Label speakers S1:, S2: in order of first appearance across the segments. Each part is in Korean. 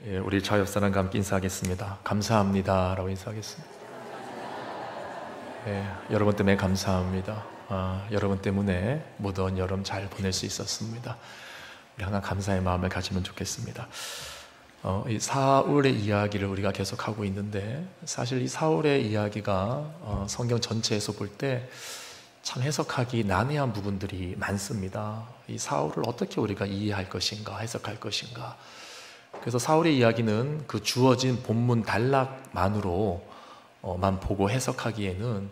S1: 예, 우리 좌옆사람과 함께 인사하겠습니다. 감사합니다 라고 인사하겠습니다. 예, 여러분 때문에 감사합니다. 여러분 때문에 무더운 여름 잘 보낼 수 있었습니다. 우리 항상 감사의 마음을 가지면 좋겠습니다. 이 사울의 이야기를 우리가 계속하고 있는데, 사실 이 사울의 이야기가 성경 전체에서 볼 때 참 해석하기 난해한 부분들이 많습니다. 이 사울을 어떻게 우리가 이해할 것인가, 해석할 것인가. 그래서 사울의 이야기는 그 주어진 본문 단락만으로만 보고 해석하기에는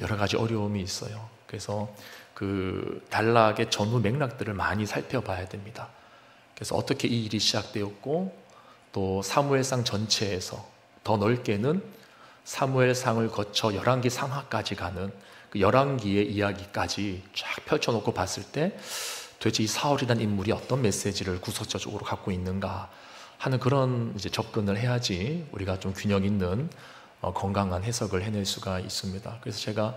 S1: 여러 가지 어려움이 있어요. 그래서 그 단락의 전후 맥락들을 많이 살펴봐야 됩니다. 그래서 어떻게 이 일이 시작되었고, 또 사무엘상 전체에서 더 넓게는 사무엘상을 거쳐 열왕기 상하까지 가는 그 열왕기의 이야기까지 쫙 펼쳐놓고 봤을 때 도대체 이 사울이라는 인물이 어떤 메시지를 구석적으로 갖고 있는가 하는 그런 이제 접근을 해야지 우리가 좀 균형 있는 건강한 해석을 해낼 수가 있습니다. 그래서 제가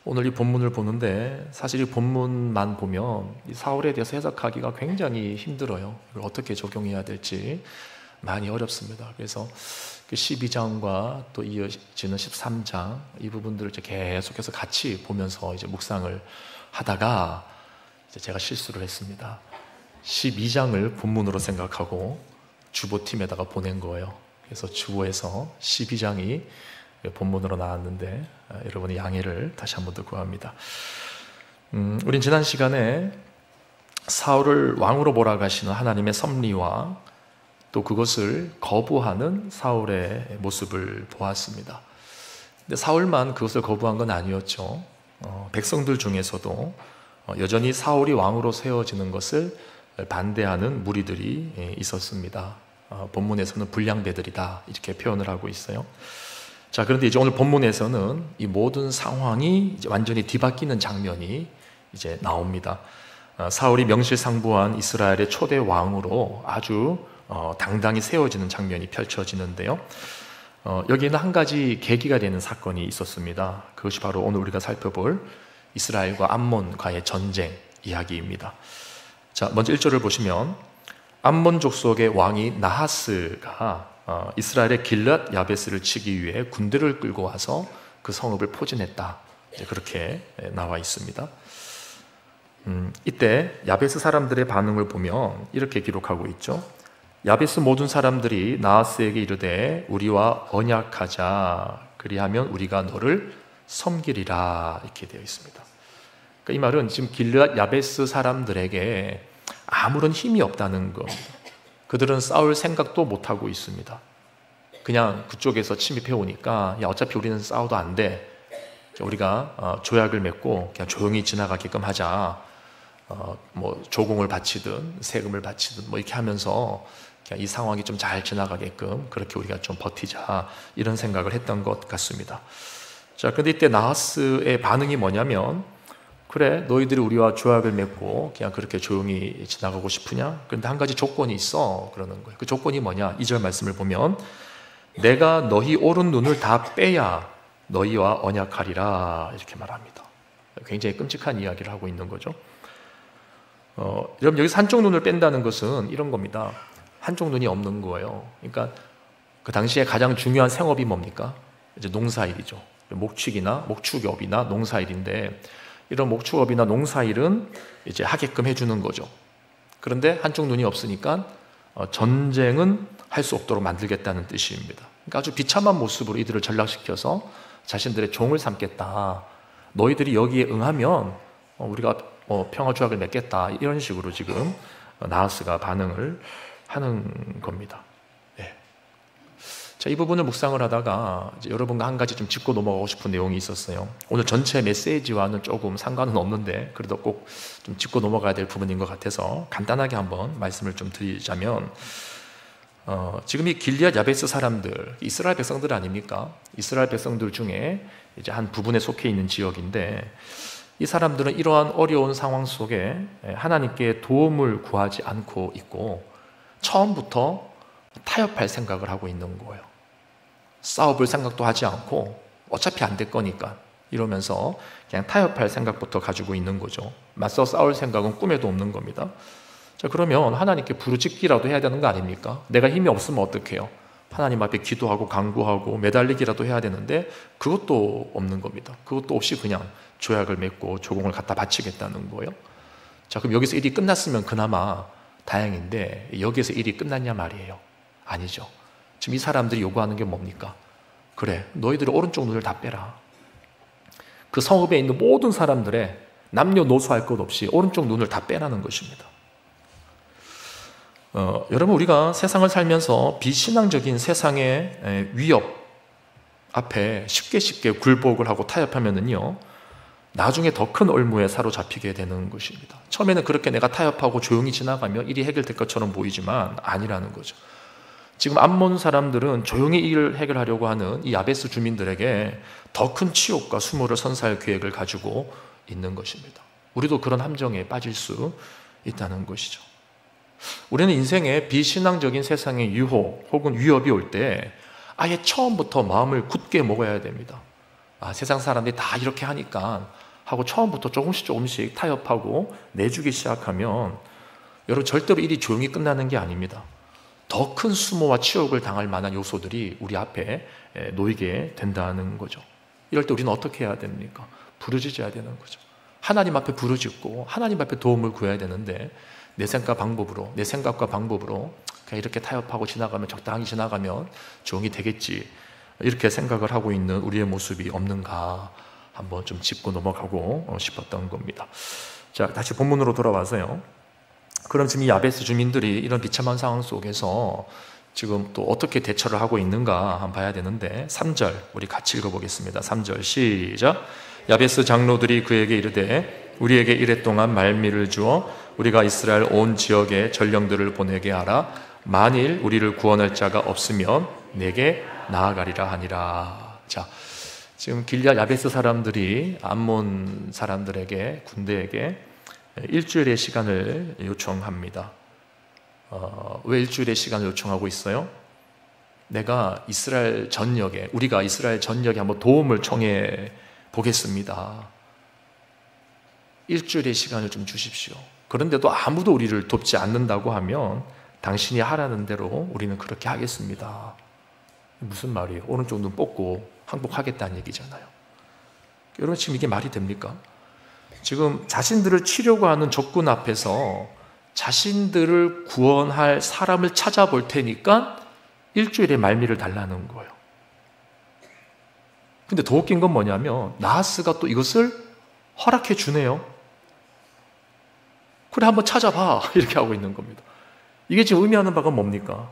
S1: 오늘 이 본문을 보는데, 사실 이 본문만 보면 이 사울에 대해서 해석하기가 굉장히 힘들어요. 이걸 어떻게 적용해야 될지 많이 어렵습니다. 그래서 그 12장과 또 이어지는 13장 이 부분들을 이제 계속해서 같이 보면서 이제 묵상을 하다가 이제 제가 실수를 했습니다. 12장을 본문으로 생각하고 주보팀에다가 보낸 거예요. 그래서 주보에서 12장이 본문으로 나왔는데 여러분의 양해를 다시 한 번 더 구합니다. 우린 지난 시간에 사울을 왕으로 몰아가시는 하나님의 섭리와 또 그것을 거부하는 사울의 모습을 보았습니다. 근데 사울만 그것을 거부한 건 아니었죠. 백성들 중에서도 여전히 사울이 왕으로 세워지는 것을 반대하는 무리들이 있었습니다. 본문에서는 불량배들이다 이렇게 표현을 하고 있어요. 자, 그런데 이제 오늘 본문에서는 이 모든 상황이 이제 완전히 뒤바뀌는 장면이 이제 나옵니다. 사울이 명실상부한 이스라엘의 초대 왕으로 아주 당당히 세워지는 장면이 펼쳐지는데요. 여기에는 한 가지 계기가 되는 사건이 있었습니다. 그것이 바로 오늘 우리가 살펴볼 이스라엘과 암몬과의 전쟁 이야기입니다. 자, 먼저 1절을 보시면 암몬 족속의 왕이 나하스가 이스라엘의 길랏 야베스를 치기 위해 군대를 끌고 와서 그 성읍을 포진했다. 그렇게 나와 있습니다. 이때 야베스 사람들의 반응을 보면 이렇게 기록하고 있죠. 야베스 모든 사람들이 나하스에게 이르되 우리와 언약하자, 그리하면 우리가 너를 섬기리라, 이렇게 되어 있습니다. 그러니까 이 말은 지금 길앗 야베스 사람들에게 아무런 힘이 없다는 겁니다. 그들은 싸울 생각도 못하고 있습니다. 그냥 그쪽에서 침입해 오니까 야, 어차피 우리는 싸워도 안 돼, 우리가 조약을 맺고 그냥 조용히 지나가게끔 하자, 뭐 조공을 바치든 세금을 바치든 뭐 이렇게 하면서 그냥 이 상황이 좀 잘 지나가게끔 그렇게 우리가 좀 버티자, 이런 생각을 했던 것 같습니다. 자, 그런데 이때 나하스의 반응이 뭐냐면, 그래, 너희들이 우리와 조약을 맺고 그냥 그렇게 조용히 지나가고 싶으냐? 그런데 한 가지 조건이 있어, 그러는 거예요. 그 조건이 뭐냐? 2절 말씀을 보면 내가 너희 오른 눈을 다 빼야 너희와 언약하리라, 이렇게 말합니다. 굉장히 끔찍한 이야기를 하고 있는 거죠. 여러분, 여기서 한쪽 눈을 뺀다는 것은 이런 겁니다. 한쪽 눈이 없는 거예요. 그러니까 그 당시에 가장 중요한 생업이 뭡니까? 이제 농사일이죠. 목축업이나 농사일인데, 이런 목축업이나 농사일은 이제 하게끔 해주는 거죠. 그런데 한쪽 눈이 없으니까 전쟁은 할 수 없도록 만들겠다는 뜻입니다. 그러니까 아주 비참한 모습으로 이들을 전락시켜서 자신들의 종을 삼겠다, 너희들이 여기에 응하면 우리가 평화조약을 맺겠다, 이런 식으로 지금 나하스가 반응을 하는 겁니다. 네. 자, 이 부분을 묵상을 하다가 이제 여러분과 한 가지 좀 짚고 넘어가고 싶은 내용이 있었어요. 오늘 전체 메시지와는 조금 상관은 없는데 그래도 꼭 좀 짚고 넘어가야 될 부분인 것 같아서 간단하게 한번 말씀을 좀 드리자면, 지금 이 길앗 야베스 사람들, 이스라엘 백성들 아닙니까? 이스라엘 백성들 중에 이제 한 부분에 속해 있는 지역인데, 이 사람들은 이러한 어려운 상황 속에 하나님께 도움을 구하지 않고 있고 처음부터 타협할 생각을 하고 있는 거예요. 싸워볼 생각도 하지 않고 어차피 안 될 거니까 이러면서 그냥 타협할 생각부터 가지고 있는 거죠. 맞서 싸울 생각은 꿈에도 없는 겁니다. 자, 그러면 하나님께 부르짖기라도 해야 되는 거 아닙니까? 내가 힘이 없으면 어떡해요? 하나님 앞에 기도하고 간구하고 매달리기라도 해야 되는데 그것도 없는 겁니다. 그것도 없이 그냥 조약을 맺고 조공을 갖다 바치겠다는 거예요. 자, 그럼 여기서 일이 끝났으면 그나마 다행인데 여기서 일이 끝났냐 말이에요. 아니죠. 지금 이 사람들이 요구하는 게 뭡니까? 그래, 너희들의 오른쪽 눈을 다 빼라. 그 성읍에 있는 모든 사람들의 남녀노소 할 것 없이 오른쪽 눈을 다 빼라는 것입니다. 여러분, 우리가 세상을 살면서 비신앙적인 세상의 위협 앞에 쉽게 굴복을 하고 타협하면은요, 나중에 더 큰 올무에 사로잡히게 되는 것입니다. 처음에는 그렇게 내가 타협하고 조용히 지나가면 일이 해결될 것처럼 보이지만 아니라는 거죠. 지금 암몬 사람들은 조용히 일을 해결하려고 하는 이 야베스 주민들에게 더 큰 치욕과 수모를 선사할 계획을 가지고 있는 것입니다. 우리도 그런 함정에 빠질 수 있다는 것이죠. 우리는 인생에 비신앙적인 세상의 유혹 혹은 위협이 올 때 아예 처음부터 마음을 굳게 먹어야 됩니다. 세상 사람들이 다 이렇게 하니까 하고 처음부터 조금씩 타협하고 내주기 시작하면 여러분, 절대로 일이 조용히 끝나는 게 아닙니다. 더 큰 수모와 치욕을 당할 만한 요소들이 우리 앞에 놓이게 된다는 거죠. 이럴 때 우리는 어떻게 해야 됩니까? 부르짖어야 되는 거죠. 하나님 앞에 부르짖고 하나님 앞에 도움을 구해야 되는데 내 생각과 방법으로 그냥 이렇게 타협하고 지나가면, 적당히 지나가면 조용히 되겠지, 이렇게 생각을 하고 있는 우리의 모습이 없는가 한번 좀 짚고 넘어가고 싶었던 겁니다. 자, 다시 본문으로 돌아와서요. 그럼 지금 이 야베스 주민들이 이런 비참한 상황 속에서 지금 또 어떻게 대처를 하고 있는가 한번 봐야 되는데 3절 우리 같이 읽어보겠습니다. 3절 시작. 야베스 장로들이 그에게 이르되 우리에게 이랫동안 말미를 주어 우리가 이스라엘 온 지역에 전령들을 보내게 하라. 만일 우리를 구원할 자가 없으면 내게 나아가리라 하니라. 자, 지금 길앗 야베스 사람들이 암몬 사람들에게, 군대에게 일주일의 시간을 요청합니다. 왜 일주일의 시간을 요청하고 있어요? 우리가 이스라엘 전역에 한번 도움을 청해 보겠습니다. 일주일의 시간을 좀 주십시오. 그런데도 아무도 우리를 돕지 않는다고 하면 당신이 하라는 대로 우리는 그렇게 하겠습니다. 무슨 말이에요? 오른쪽 눈 뽑고 항복하겠다는 얘기잖아요. 여러분, 지금 이게 말이 됩니까? 지금 자신들을 치려고 하는 적군 앞에서 자신들을 구원할 사람을 찾아볼 테니까 일주일의 말미를 달라는 거예요. 근데 더 웃긴 건 뭐냐면 나하스가 또 이것을 허락해 주네요. 그래, 한번 찾아봐, 이렇게 하고 있는 겁니다. 이게 지금 의미하는 바가 뭡니까?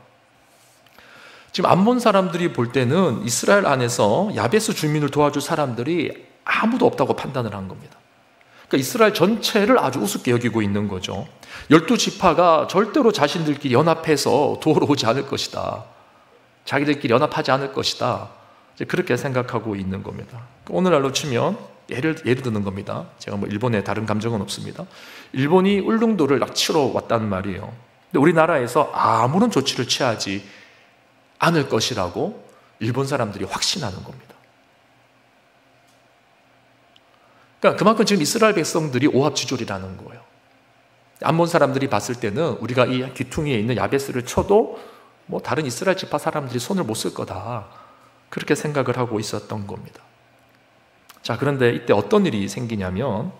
S1: 지금 암몬 사람들이 볼 때는 이스라엘 안에서 야베스 주민을 도와줄 사람들이 아무도 없다고 판단을 한 겁니다. 그러니까 이스라엘 전체를 아주 우습게 여기고 있는 거죠. 12지파가 절대로 자신들끼리 연합해서 도우러 오지 않을 것이다. 자기들끼리 연합하지 않을 것이다. 그렇게 생각하고 있는 겁니다. 오늘날로 치면 예를 드는 겁니다. 제가 일본에 다른 감정은 없습니다. 일본이 울릉도를 치러 왔다는 말이에요. 근데 우리나라에서 아무런 조치를 취하지 않을 것이라고 일본 사람들이 확신하는 겁니다. 그러니까 그만큼 지금 이스라엘 백성들이 오합지졸이라는 거예요. 암몬 사람들이 봤을 때는 우리가 이 귀퉁이에 있는 야베스를 쳐도 다른 이스라엘 지파 사람들이 손을 못 쓸 거다, 그렇게 생각을 하고 있었던 겁니다. 자, 그런데 이때 어떤 일이 생기냐면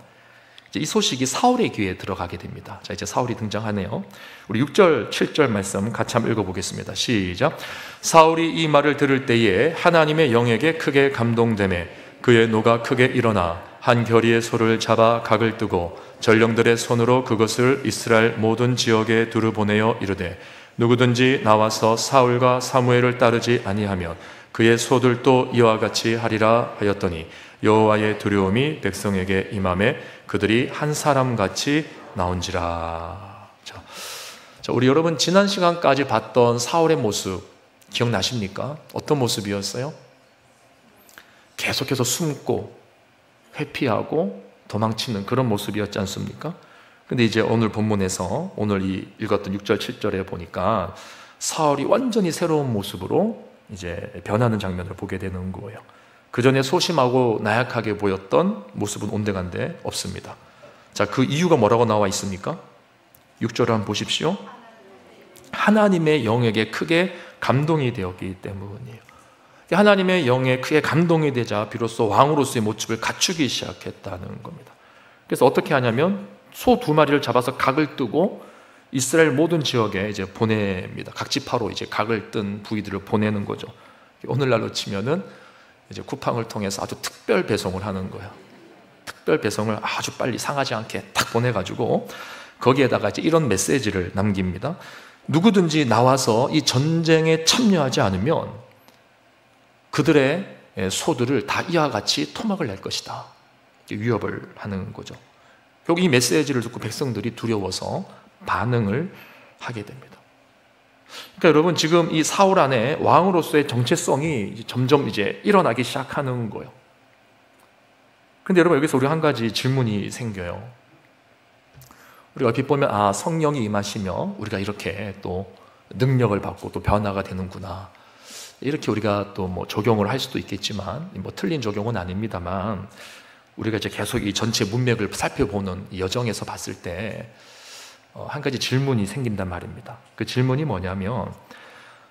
S1: 이제 이 소식이 사울의 귀에 들어가게 됩니다. 자, 이제 사울이 등장하네요. 우리 6절, 7절 말씀 같이 한번 읽어보겠습니다. 시작. 사울이 이 말을 들을 때에 하나님의 영에게 크게 감동되매 그의 노가 크게 일어나 한 겨리의 소를 잡아 각을 뜨고 전령들의 손으로 그것을 이스라엘 모든 지역에 두루 보내어 이르되 누구든지 나와서 사울과 사무엘을 따르지 아니하면 그의 소들도 이와 같이 하리라 하였더니 여호와의 두려움이 백성에게 임하매 그들이 한 사람같이 나온지라. 자, 우리 여러분 지난 시간까지 봤던 사울의 모습 기억나십니까? 어떤 모습이었어요? 계속해서 숨고 회피하고 도망치는 그런 모습이었지 않습니까? 근데 이제 오늘 본문에서 오늘 읽었던 6절 7절에 보니까 사울이 완전히 새로운 모습으로 이제 변하는 장면을 보게 되는 거예요. 그 전에 소심하고 나약하게 보였던 모습은 온데간데 없습니다. 자, 그 이유가 뭐라고 나와 있습니까? 6절을 한번 보십시오. 하나님의 영에게 크게 감동이 되었기 때문이에요. 하나님의 영에 크게 감동이 되자 비로소 왕으로서의 모습을 갖추기 시작했다는 겁니다. 그래서 어떻게 하냐면 소 2마리를 잡아서 각을 뜨고 이스라엘 모든 지역에 이제 보냅니다. 각 지파로 이제 각을 뜬 부위들을 보내는 거죠. 오늘날로 치면은 이제 쿠팡을 통해서 아주 특별 배송을 하는 거예요. 특별 배송을 아주 빨리 상하지 않게 딱 보내가지고 거기에다가 이제 이런 메시지를 남깁니다. 누구든지 나와서 이 전쟁에 참여하지 않으면 그들의 소들을 다 이와 같이 토막을 낼 것이다. 위협을 하는 거죠. 결국 이 메시지를 듣고 백성들이 두려워서 반응을 하게 됩니다. 그러니까 여러분 지금 이 사울 안에 왕으로서의 정체성이 점점 이제 일어나기 시작하는 거예요. 근데 여러분 여기서 우리 한 가지 질문이 생겨요. 우리가 얼핏 보면 성령이 임하시며 우리가 이렇게 또 능력을 받고 또 변화가 되는구나. 이렇게 우리가 또 뭐 적용을 할 수도 있겠지만 뭐 틀린 적용은 아닙니다만 우리가 이제 계속 이 전체 문맥을 살펴보는 이 여정에서 봤을 때 한 가지 질문이 생긴단 말입니다. 그 질문이 뭐냐면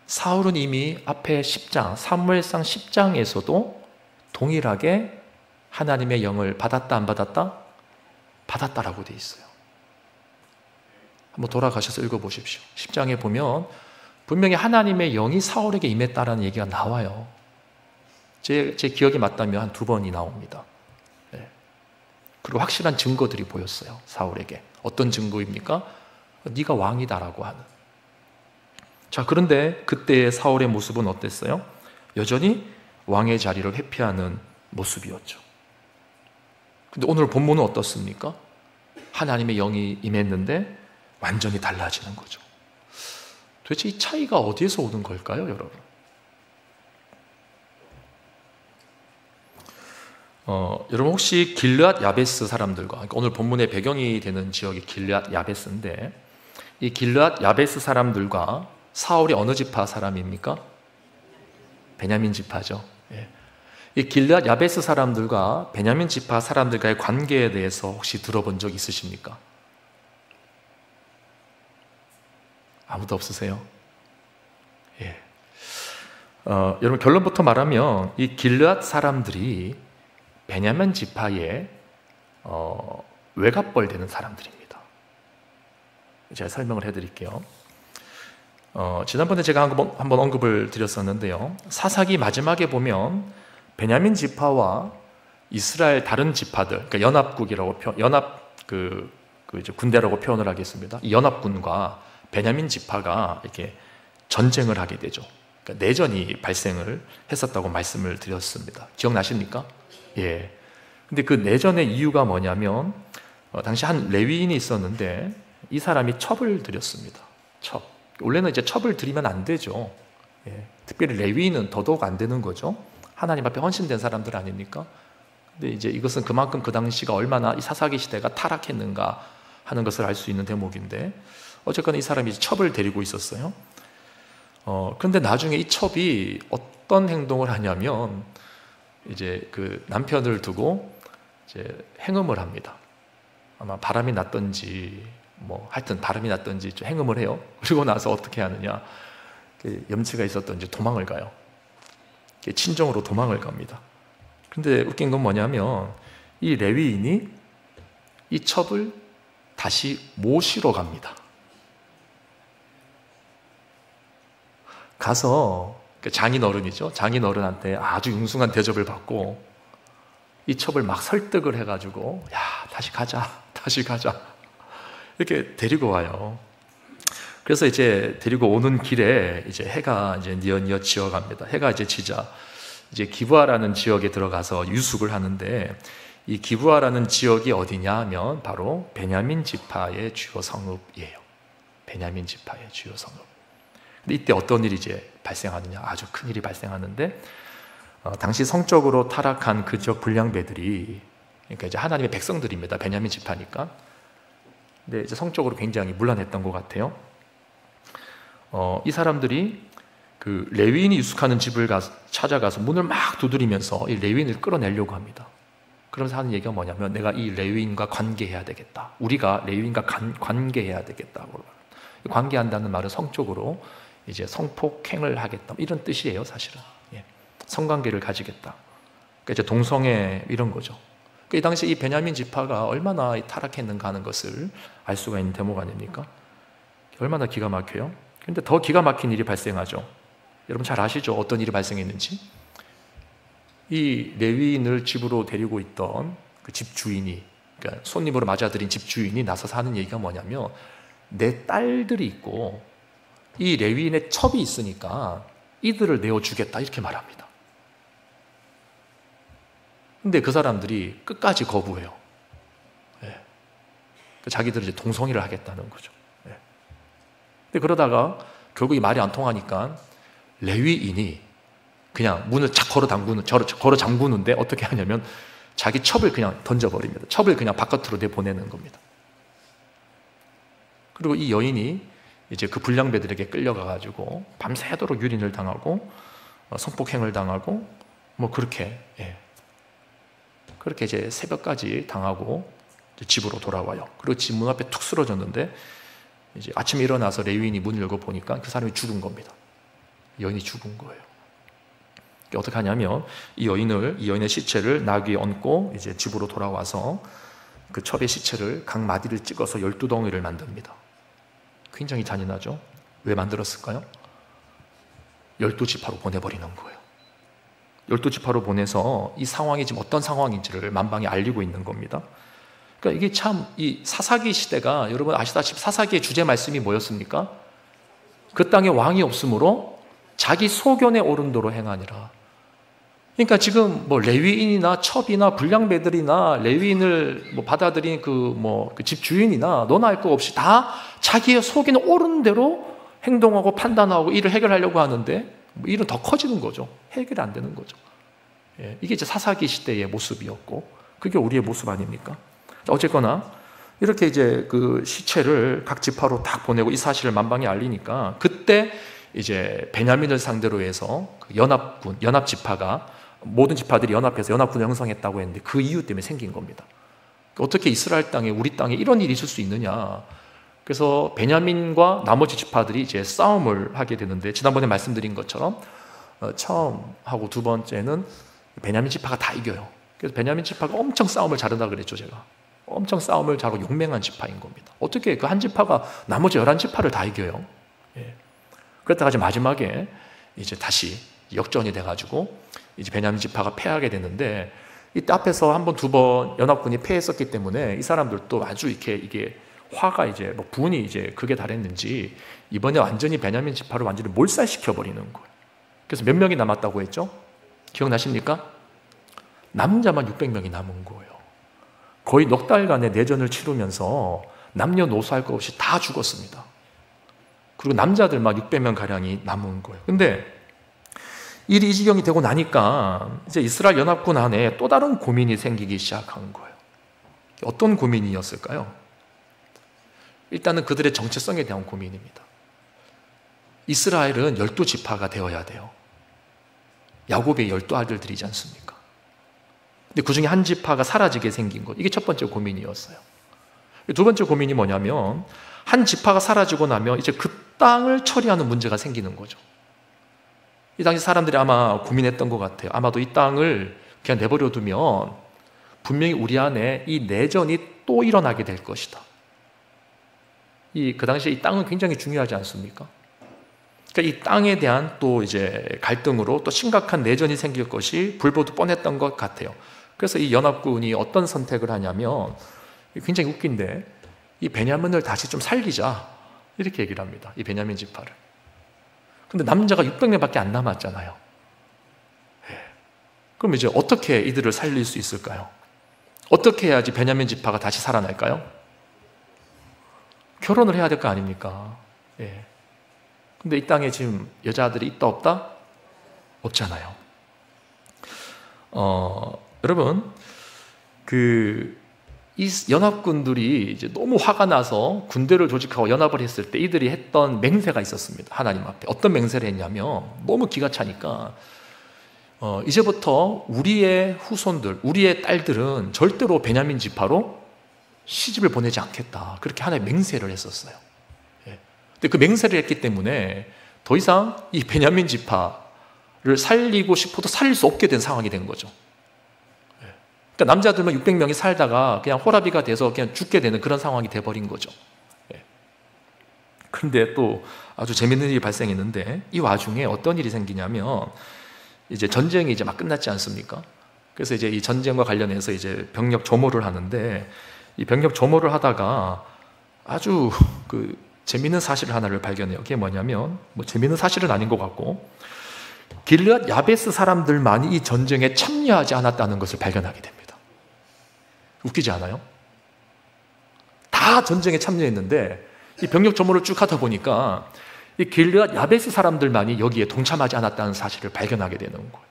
S1: 사울은 이미 앞에 10장, 사무엘상 10장에서도 동일하게 하나님의 영을 받았다 안 받았다? 받았다라고 돼 있어요. 한번 돌아가셔서 읽어보십시오. 10장에 보면 분명히 하나님의 영이 사울에게 임했다라는 얘기가 나와요. 제 기억이 맞다면 한 2번이 나옵니다. 네. 그리고 확실한 증거들이 보였어요. 사울에게. 어떤 증거입니까? 네가 왕이다라고 하는. 자, 그런데 그때의 사울의 모습은 어땠어요? 여전히 왕의 자리를 회피하는 모습이었죠. 근데 오늘 본문은 어떻습니까? 하나님의 영이 임했는데 완전히 달라지는 거죠. 도대체 이 차이가 어디에서 오는 걸까요, 여러분? 여러분 혹시 길르앗 야베스 사람들과, 그러니까 오늘 본문의 배경이 되는 지역이 길르앗 야베스인데 이 길르앗 야베스 사람들과 사울이 어느 지파 사람입니까? 베냐민 지파죠. 예. 이 길르앗 야베스 사람들과 베냐민 지파 사람들과의 관계에 대해서 혹시 들어본 적 있으십니까? 아무도 없으세요? 예. 여러분 결론부터 말하면 이 길르앗 사람들이 베냐민 지파의 외갓벌 되는 사람들입니다. 제가 설명을 해드릴게요. 지난번에 제가 한번 언급을 드렸었는데요. 사사기 마지막에 보면 베냐민 지파와 이스라엘 다른 지파들, 그러니까 연합국이라고 이제 군대라고 표현을 하겠습니다. 이 연합군과 베냐민 지파가 이렇게 전쟁을 하게 되죠. 그러니까 내전이 발생을 했었다고 말씀을 드렸습니다. 기억나십니까? 예. 근데 그 내전의 이유가 뭐냐면 당시 한 레위인이 있었는데 이 사람이 첩을 드렸습니다. 첩. 원래는 이제 첩을 드리면 안 되죠. 예. 특별히 레위인은 더더욱 안 되는 거죠. 하나님 앞에 헌신된 사람들 아닙니까? 근데 이제 이것은 그만큼 그 당시가 얼마나 이 사사기 시대가 타락했는가 하는 것을 알 수 있는 대목인데 어쨌거나 이 사람이 첩을 데리고 있었어요. 그런데 나중에 이 첩이 어떤 행동을 하냐면 이제 그 남편을 두고 이제 행음을 합니다. 아마 바람이 났던지 뭐 하여튼 바람이 났던지 좀 행음을 해요. 그리고 나서 어떻게 하느냐? 염치가 있었던지 도망을 가요. 친정으로 도망을 갑니다. 근데 웃긴 건 뭐냐면 이 레위인이 이 첩을 다시 모시러 갑니다. 가서 장인어른이죠. 장인어른한테 아주 융숭한 대접을 받고 이 첩을 막 설득을 해가지고 야 다시 가자, 다시 가자 이렇게 데리고 와요. 그래서 이제 데리고 오는 길에 이제 해가 이제 뉘엿뉘엿 지어갑니다. 해가 이제 지자 이제 기브아라는 지역에 들어가서 유숙을 하는데 이 기브아라는 지역이 어디냐 하면 바로 베냐민 지파의 주요 성읍이에요. 베냐민 지파의 주요 성읍. 근데 이때 어떤 일이 이제 발생하느냐? 아주 큰 일이 발생하는데 당시 성적으로 타락한 그 지역 불량배들이 그러니까 이제 하나님의 백성들입니다. 베냐민 지파니까. 근데 이제 성적으로 굉장히 문란했던 것 같아요. 이 사람들이 그 레위인이 유숙하는 집을 찾아가서 문을 막 두드리면서 이 레위인을 끌어내려고 합니다. 그러면서 하는 얘기가 뭐냐면 내가 이 레위인과 관계해야 되겠다. 우리가 레위인과 관계해야 되겠다. 관계한다는 말은 성적으로 이제 성폭행을 하겠다. 이런 뜻이에요, 사실은. 예. 성관계를 가지겠다. 그러니까 이제 동성애 이런 거죠. 이 당시 이 베냐민 지파가 얼마나 타락했는가 하는 것을 알 수가 있는 대목 아닙니까? 얼마나 기가 막혀요? 그런데 더 기가 막힌 일이 발생하죠. 여러분 잘 아시죠? 어떤 일이 발생했는지? 이 레위인을 집으로 데리고 있던 그 집주인이, 그러니까 손님으로 맞아들인 집주인이 나서서 하는 얘기가 뭐냐면 내 딸들이 있고 이 레위인의 첩이 있으니까 이들을 내어주겠다 이렇게 말합니다. 근데 그 사람들이 끝까지 거부해요. 예. 자기들이 이제 동성애를 하겠다는 거죠. 예. 근데 그러다가 결국 이 말이 안 통하니까 레위인이 그냥 문을 착 걸어 잠그는데 어떻게 하냐면 자기 첩을 그냥 던져버립니다. 첩을 그냥 바깥으로 내보내는 겁니다. 그리고 이 여인이 이제 그 불량배들에게 끌려가가지고 밤새도록 유린을 당하고 성폭행을 당하고 뭐 그렇게 그렇게 이제 새벽까지 당하고 이제 집으로 돌아와요. 그리고 집 문 앞에 툭 쓰러졌는데 이제 아침에 일어나서 레위인이 문을 열고 보니까 그 사람이 죽은 겁니다. 여인이 죽은 거예요. 어떻게 하냐면 이 여인의 시체를 나귀에 얹고 이제 집으로 돌아와서 그 첩의 시체를 각 마디를 찍어서 12덩이를 만듭니다. 굉장히 잔인하죠? 왜 만들었을까요? 12지파로 보내버리는 거예요. 12지파로 보내서 이 상황이 지금 어떤 상황인지를 만방에 알리고 있는 겁니다. 그러니까 이게 참 이 사사기 시대가 여러분 아시다시피 사사기의 주제 말씀이 뭐였습니까? 그 땅에 왕이 없으므로 자기 소견에 오른 도로 행하니라. 그러니까 지금 뭐 레위인이나 첩이나 불량배들이나 레위인을 뭐 받아들인 그 집 주인이나 너나 할 거 없이 다 자기의 속에는 옳은 대로 행동하고 판단하고 일을 해결하려고 하는데 뭐 일은 더 커지는 거죠. 해결이 안 되는 거죠. 예, 이게 이제 사사기 시대의 모습이었고 그게 우리의 모습 아닙니까? 어쨌거나 이렇게 이제 그 시체를 각 지파로 딱 보내고 이 사실을 만방에 알리니까 그때 이제 베냐민을 상대로 해서 그 연합 지파가 모든 지파들이 연합해서 연합군을 형성했다고 했는데 그 이유 때문에 생긴 겁니다. 어떻게 이스라엘 땅에 우리 땅에 이런 일이 있을 수 있느냐? 그래서 베냐민과 나머지 지파들이 이제 싸움을 하게 되는데 지난번에 말씀드린 것처럼 처음하고 두 번째는 베냐민 지파가 다 이겨요. 그래서 베냐민 지파가 엄청 싸움을 잘한다 그랬죠, 제가. 엄청 싸움을 잘하고 용맹한 지파인 겁니다. 어떻게 그 한 지파가 나머지 11지파를 다 이겨요? 예. 그랬다가 이제 마지막에 이제 다시 역전이 돼가지고 이제 베냐민 지파가 패하게 되는데 이때 앞에서 한 번, 두 번 연합군이 패했었기 때문에 이 사람들도 아주 이게 화가 이제 뭐 분이 이제 극에 달했는지 이번에 완전히 베냐민 지파를 완전히 몰살시켜 버리는 거예요. 그래서 몇 명이 남았다고 했죠? 기억나십니까? 남자만 600명이 남은 거예요. 거의 넉 달간의 내전을 치르면서 남녀노소 할 것 없이 다 죽었습니다. 그리고 남자들만 600명 가량이 남은 거예요. 근데 일이 이 지경이 되고 나니까 이제 이스라엘 연합군 안에 또 다른 고민이 생기기 시작한 거예요. 어떤 고민이었을까요? 일단은 그들의 정체성에 대한 고민입니다. 이스라엘은 12지파가 되어야 돼요. 야곱의 12아들들이지 않습니까? 근데 그 중에 한 지파가 사라지게 생긴 것, 이게 첫 번째 고민이었어요. 두 번째 고민이 뭐냐면 한 지파가 사라지고 나면 이제 그 땅을 처리하는 문제가 생기는 거죠. 이 당시 사람들이 아마 고민했던 것 같아요. 아마도 이 땅을 그냥 내버려 두면 분명히 우리 안에 이 내전이 또 일어나게 될 것이다. 그 당시에 이 땅은 굉장히 중요하지 않습니까? 그러니까 이 땅에 대한 또 이제 갈등으로 또 심각한 내전이 생길 것이 불보듯 뻔했던 것 같아요. 그래서 이 연합군이 어떤 선택을 하냐면 굉장히 웃긴데 이 베냐민을 다시 좀 살리자 이렇게 얘기를 합니다. 이 베냐민 지파를. 근데 남자가 600명밖에 안 남았잖아요. 그럼 이제 어떻게 이들을 살릴 수 있을까요? 어떻게 해야지 베냐민 지파가 다시 살아날까요? 결혼을 해야 될 거 아닙니까? 근데 이 땅에 지금 여자들이 있다 없다? 없잖아요. 여러분, 이 연합군들이 이제 너무 화가 나서 군대를 조직하고 연합을 했을 때 이들이 했던 맹세가 있었습니다. 하나님 앞에. 어떤 맹세를 했냐면 너무 기가 차니까 이제부터 우리의 후손들, 우리의 딸들은 절대로 베냐민 지파로 시집을 보내지 않겠다. 그렇게 하나의 맹세를 했었어요. 예. 근데 그 맹세를 했기 때문에 더 이상 이 베냐민 지파를 살리고 싶어도 살릴 수 없게 된 상황이 된 거죠. 예. 그러니까 남자들만 600명이 살다가 그냥 호라비가 돼서 그냥 죽게 되는 그런 상황이 돼버린 거죠. 예. 그런데 또 아주 재밌는 일이 발생했는데 이 와중에 어떤 일이 생기냐면 이제 전쟁이 이제 막 끝났지 않습니까? 그래서 이제 이 전쟁과 관련해서 이제 병력 조모를 하는데 이 병력 조모를 하다가 아주 그 재밌는 사실 하나를 발견해요. 그게 뭐냐면 뭐 재밌는 사실은 아닌 것 같고 길르앗 야베스 사람들만이 이 전쟁에 참여하지 않았다는 것을 발견하게 됩니다. 웃기지 않아요? 다 전쟁에 참여했는데 이 병력 조모를 쭉 하다 보니까 이 길르앗 야베스 사람들만이 여기에 동참하지 않았다는 사실을 발견하게 되는 거예요.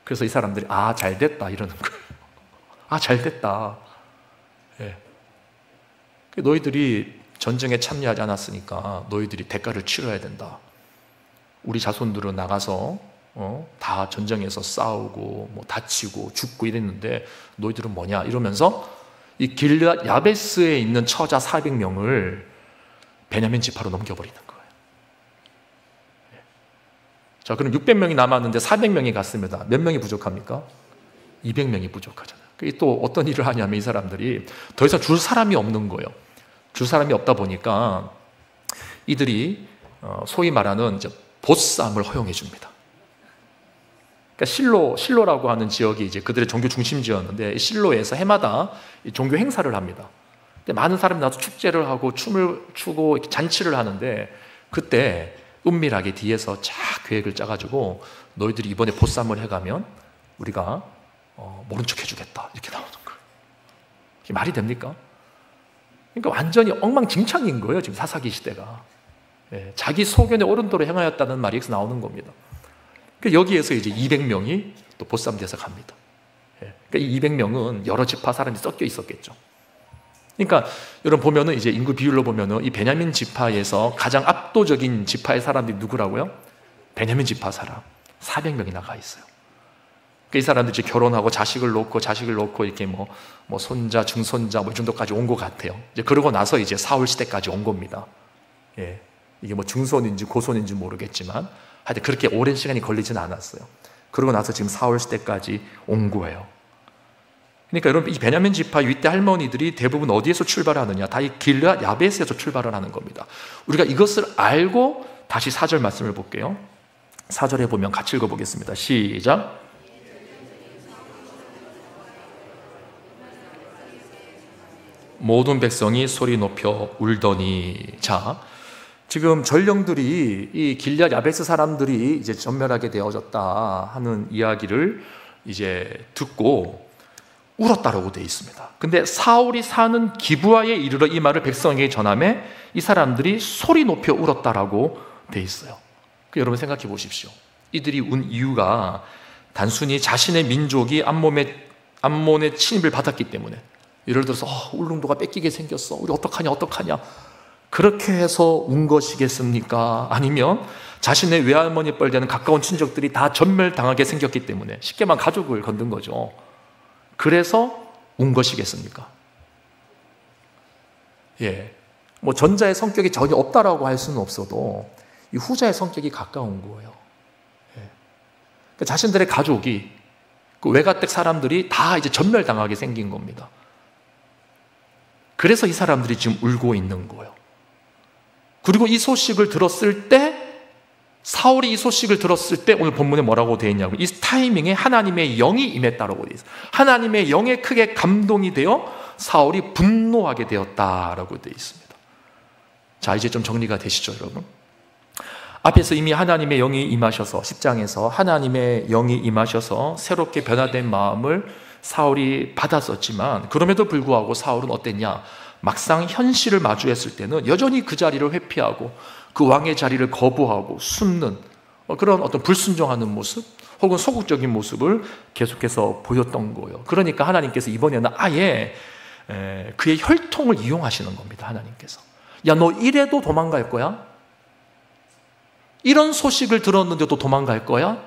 S1: 그래서 이 사람들이 잘 됐다 이러는 거예요. 잘 됐다. 예. 너희들이 전쟁에 참여하지 않았으니까 너희들이 대가를 치러야 된다. 우리 자손들은 나가서 다 전쟁에서 싸우고 뭐 다치고 죽고 이랬는데 너희들은 뭐냐 이러면서 이 길르앗 야베스에 있는 처자 400명을 베냐민 지파로 넘겨버리는 거예요. 자, 그럼 600명이 남았는데 400명이 갔습니다. 몇 명이 부족합니까? 200명이 부족하잖아요. 또 어떤 일을 하냐면 이 사람들이 더 이상 줄 사람이 없는 거예요. 줄 사람이 없다 보니까 이들이 소위 말하는 이제 보쌈을 허용해 줍니다. 그러니까 실로라고 하는 지역이 이제 그들의 종교 중심지였는데 실로에서 해마다 종교 행사를 합니다. 근데 많은 사람이 나와서 축제를 하고 춤을 추고 잔치를 하는데 그때 은밀하게 뒤에서 쫙 계획을 짜가지고 너희들이 이번에 보쌈을 해가면 우리가 모른 척 해주겠다 이렇게 나오는 거예요. 이게 말이 됩니까? 그러니까 완전히 엉망진창인 거예요. 지금 사사기 시대가. 예, 자기 소견에 옳은 도로 행하였다는 말이 여기서 나오는 겁니다. 그러니까 여기에서 이제 200명이 또 보쌈돼서 갑니다. 예, 그러니까 이 200명은 여러 지파 사람이 섞여 있었겠죠. 그러니까 여러분 보면은 이제 인구 비율로 보면은 이 베냐민 지파에서 가장 압도적인 지파의 사람들이 누구라고요? 베냐민 지파 사람 400명이 나가 있어요. 이 사람들이 이제 결혼하고 자식을 놓고 이렇게 뭐 손자, 중손자 이 정도까지 온 것 같아요. 이제 그러고 나서 이제 사울 시대까지 온 겁니다. 예, 이게 뭐 중손인지 고손인지 모르겠지만 하여튼 그렇게 오랜 시간이 걸리진 않았어요. 그러고 나서 지금 사울 시대까지 온 거예요. 그러니까 여러분 이 베냐민 지파 윗대 할머니들이 대부분 어디에서 출발하느냐? 다 이 길르앗 야베스에서 출발을 하는 겁니다. 우리가 이것을 알고 다시 4절 말씀을 볼게요. 4절에 보면 같이 읽어보겠습니다. 시작. 모든 백성이 소리 높여 울더니. 자, 지금 전령들이 이 길르앗 야베스 사람들이 이제 전멸하게 되어졌다 하는 이야기를 이제 듣고 울었다라고 되어 있습니다. 근데 사울이 사는 기브아에 이르러 이 말을 백성에게 전하매 이 사람들이 소리 높여 울었다라고 되어 있어요. 여러분 생각해 보십시오. 이들이 운 이유가 단순히 자신의 민족이 암몬의 침입을 받았기 때문에, 예를 들어서 울릉도가 뺏기게 생겼어, 우리 어떡하냐 그렇게 해서 운 것이겠습니까? 아니면 자신의 외할머니 뻘되는 가까운 친족들이 다 전멸당하게 생겼기 때문에, 쉽게 말하면 가족을 건든 거죠. 그래서 운 것이겠습니까? 예, 뭐 전자의 성격이 전혀 없다라고 할 수는 없어도 이 후자의 성격이 가까운 거예요. 예. 그러니까 자신들의 가족이, 그 외가댁 사람들이 다 이제 전멸당하게 생긴 겁니다. 그래서 이 사람들이 지금 울고 있는 거예요. 그리고 이 소식을 들었을 때, 사울이 이 소식을 들었을 때 오늘 본문에 뭐라고 되어 있냐고, 이 타이밍에 하나님의 영이 임했다라고 되어 있어요. 하나님의 영에 크게 감동이 되어 사울이 분노하게 되었다라고 되어 있습니다. 자, 이제 좀 정리가 되시죠, 여러분? 앞에서 이미 하나님의 영이 임하셔서, 10장에서 하나님의 영이 임하셔서 새롭게 변화된 마음을 사울이 받았었지만, 그럼에도 불구하고 사울은 어땠냐? 막상 현실을 마주했을 때는 여전히 그 자리를 회피하고 그 왕의 자리를 거부하고 숨는 그런 어떤 불순종하는 모습 혹은 소극적인 모습을 계속해서 보였던 거예요. 그러니까 하나님께서 이번에는 아예 그의 혈통을 이용하시는 겁니다. 하나님께서. 야, 너 이래도 도망갈 거야? 이런 소식을 들었는데도 도망갈 거야?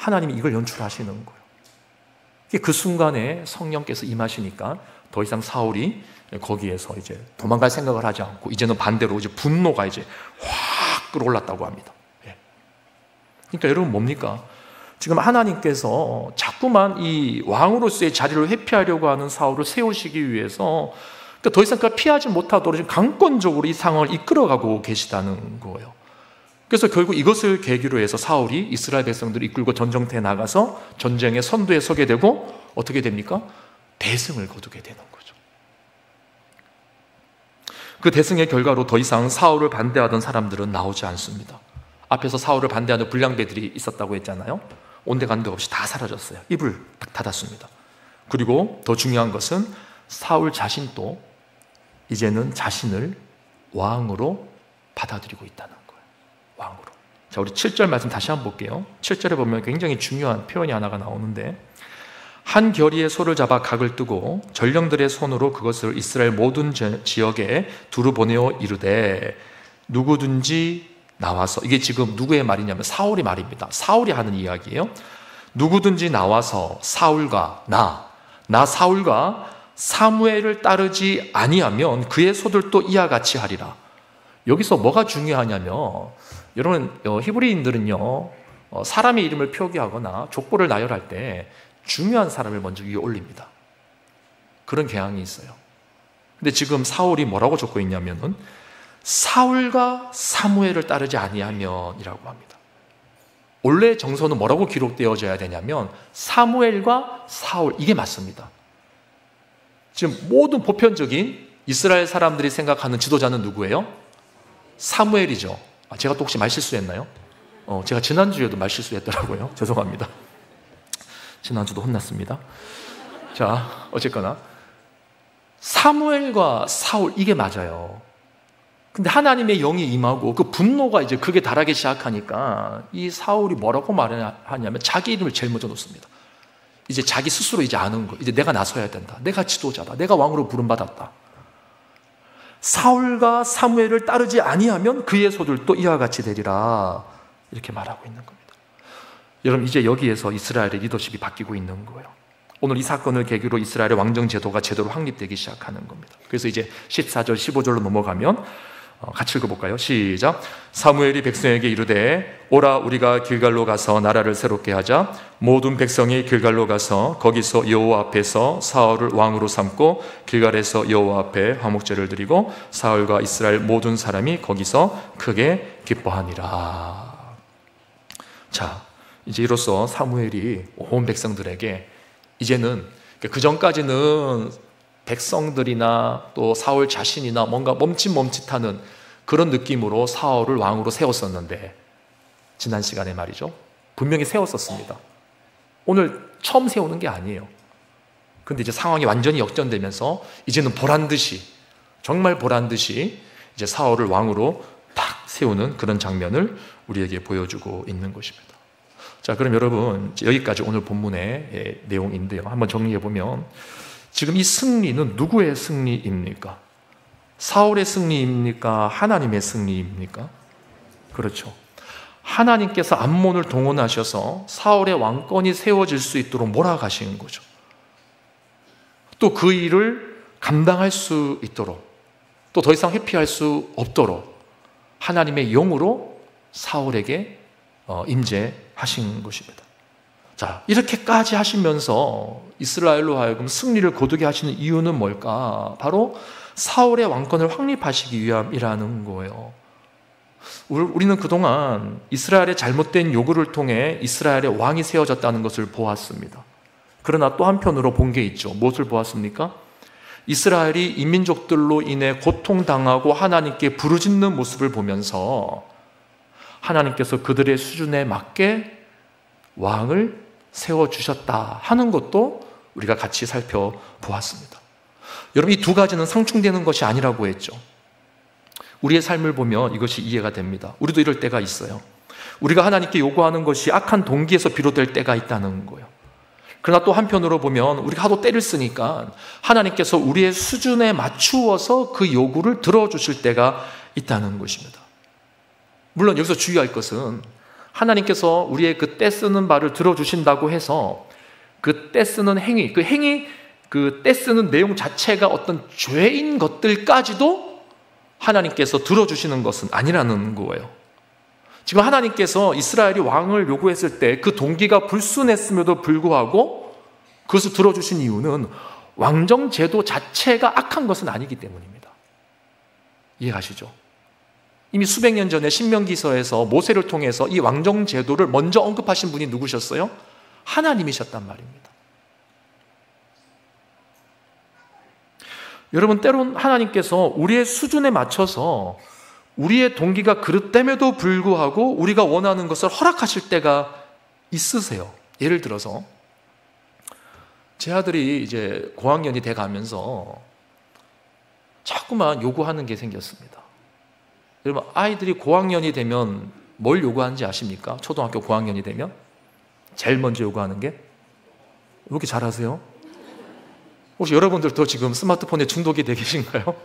S1: 하나님이 이걸 연출하시는 거예요. 그 순간에 성령께서 임하시니까 더 이상 사울이 거기에서 이제 도망갈 생각을 하지 않고 이제는 반대로 이제 분노가 이제 확 끌어올랐다고 합니다. 그러니까 여러분 뭡니까? 지금 하나님께서 자꾸만 이 왕으로서의 자리를 회피하려고 하는 사울을 세우시기 위해서 그러니까 더 이상 그가 피하지 못하도록 지금 강권적으로 이 상황을 이끌어가고 계시다는 거예요. 그래서 결국 이것을 계기로 해서 사울이 이스라엘 백성들을 이끌고 전쟁터에 나가서 전쟁의 선두에 서게 되고 어떻게 됩니까? 대승을 거두게 되는 거죠. 그 대승의 결과로 더 이상 사울을 반대하던 사람들은 나오지 않습니다. 앞에서 사울을 반대하는 불량배들이 있었다고 했잖아요. 온데간데 없이 다 사라졌어요. 입을 딱 닫았습니다. 그리고 더 중요한 것은 사울 자신도 이제는 자신을 왕으로 받아들이고 있다는 거예요. 왕으로. 자, 우리 7절 말씀 다시 한번 볼게요. 7절에 보면 굉장히 중요한 표현이 하나가 나오는데 한 결의의 소를 잡아 각을 뜨고 전령들의 손으로 그것을 이스라엘 모든 지역에 두루 보내어 이르되 누구든지 나와서, 이게 지금 누구의 말이냐면 사울의 말입니다. 사울이 하는 이야기예요. 누구든지 나와서 사울과 나 사울과 사무엘을 따르지 아니하면 그의 소들도 이와 같이 하리라. 여기서 뭐가 중요하냐면 여러분 히브리인들은요 사람의 이름을 표기하거나 족보를 나열할 때 중요한 사람을 먼저 위에 올립니다. 그런 경향이 있어요. 근데 지금 사울이 뭐라고 적고 있냐면은 사울과 사무엘을 따르지 아니하면이라고 합니다. 원래 정서는 뭐라고 기록되어져야 되냐면 사무엘과 사울, 이게 맞습니다. 지금 모든 보편적인 이스라엘 사람들이 생각하는 지도자는 누구예요? 사무엘이죠. 제가 또 혹시 말실수했나요? 제가 지난주에도 말실수했더라고요. 죄송합니다. 지난주도 혼났습니다. 자, 어쨌거나 사무엘과 사울, 이게 맞아요. 근데 하나님의 영이 임하고 그 분노가 이제 극에 달하기 시작하니까 이 사울이 뭐라고 말하냐면 자기 이름을 제일 먼저 놓습니다. 이제 자기 스스로 이제 아는 거, 이제 내가 나서야 된다. 내가 지도자다. 내가 왕으로 부름받았다. 사울과 사무엘을 따르지 아니하면 그의 소들도 이와 같이 되리라. 이렇게 말하고 있는 겁니다. 여러분, 이제 여기에서 이스라엘의 리더십이 바뀌고 있는 거예요. 오늘 이 사건을 계기로 이스라엘의 왕정 제도가 제대로 확립되기 시작하는 겁니다. 그래서 이제 14절, 15절로 넘어가면 같이 읽어볼까요? 시작. 사무엘이 백성에게 이르되 오라 우리가 길갈로 가서 나라를 새롭게 하자. 모든 백성이 길갈로 가서 거기서 여호와 앞에서 사울을 왕으로 삼고 길갈에서 여호와 앞에 화목제를 드리고 사울과 이스라엘 모든 사람이 거기서 크게 기뻐하니라. 자, 이제 이로써 사무엘이 온 백성들에게 이제는 그 전까지는 백성들이나 또 사울 자신이나 뭔가 멈칫멈칫하는 그런 느낌으로 사울을 왕으로 세웠었는데 지난 시간에 말이죠. 분명히 세웠었습니다. 오늘 처음 세우는 게 아니에요. 근데 이제 상황이 완전히 역전되면서 이제는 보란듯이, 정말 보란듯이 이제 사울을 왕으로 딱 세우는 그런 장면을 우리에게 보여주고 있는 것입니다. 자, 그럼 여러분 여기까지 오늘 본문의 내용인데요. 한번 정리해보면 지금 이 승리는 누구의 승리입니까? 사울의 승리입니까? 하나님의 승리입니까? 그렇죠. 하나님께서 암몬을 동원하셔서 사울의 왕권이 세워질 수 있도록 몰아가신 거죠. 또 그 일을 감당할 수 있도록, 또 더 이상 회피할 수 없도록 하나님의 영으로 사울에게 임재하신 것입니다. 자, 이렇게까지 하시면서 이스라엘로 하여금 승리를 거두게 하시는 이유는 뭘까? 바로 사울의 왕권을 확립하시기 위함이라는 거예요. 우리는 그동안 이스라엘의 잘못된 요구를 통해 이스라엘의 왕이 세워졌다는 것을 보았습니다. 그러나 또 한편으로 본 게 있죠. 무엇을 보았습니까? 이스라엘이 이민족들로 인해 고통당하고 하나님께 부르짖는 모습을 보면서 하나님께서 그들의 수준에 맞게 왕을 세워주셨다 하는 것도 우리가 같이 살펴보았습니다. 여러분, 이 두 가지는 상충되는 것이 아니라고 했죠. 우리의 삶을 보면 이것이 이해가 됩니다. 우리도 이럴 때가 있어요. 우리가 하나님께 요구하는 것이 악한 동기에서 비롯될 때가 있다는 거예요. 그러나 또 한편으로 보면 우리가 하도 때를 쓰니까 하나님께서 우리의 수준에 맞추어서 그 요구를 들어주실 때가 있다는 것입니다. 물론 여기서 주의할 것은 하나님께서 우리의 그 떼쓰는 말을 들어주신다고 해서 그 떼쓰는 행위, 그 떼쓰는 내용 자체가 어떤 죄인 것들까지도 하나님께서 들어주시는 것은 아니라는 거예요. 지금 하나님께서 이스라엘이 왕을 요구했을 때 그 동기가 불순했음에도 불구하고 그것을 들어주신 이유는 왕정 제도 자체가 악한 것은 아니기 때문입니다. 이해가시죠? 이미 수백 년 전에 신명기서에서 모세를 통해서 이 왕정 제도를 먼저 언급하신 분이 누구셨어요? 하나님이셨단 말입니다. 여러분, 때론 하나님께서 우리의 수준에 맞춰서 우리의 동기가 그릇됨에도 불구하고 우리가 원하는 것을 허락하실 때가 있으세요. 예를 들어서 제 아들이 이제 고학년이 돼 가면서 자꾸만 요구하는 게 생겼습니다. 여러분, 아이들이 고학년이 되면 뭘 요구하는지 아십니까? 초등학교 고학년이 되면 제일 먼저 요구하는 게? 왜 이렇게 잘하세요? 혹시 여러분들도 지금 스마트폰에 중독이 돼 계신가요?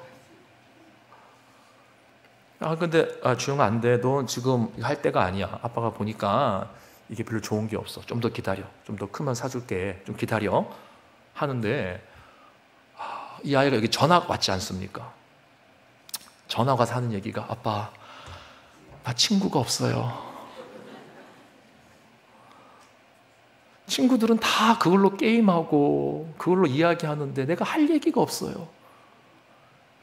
S1: 근데 주영아, 안 돼. 너 지금 할 때가 아니야. 아빠가 보니까 이게 별로 좋은 게 없어. 좀 더 기다려. 좀 더 크면 사줄게. 좀 기다려. 하는데 이 아이가 여기 전화가 왔지 않습니까? 전화가 사는 얘기가, 아빠, 나 친구가 없어요. 친구들은 다 그걸로 게임하고 그걸로 이야기하는데 내가 할 얘기가 없어요.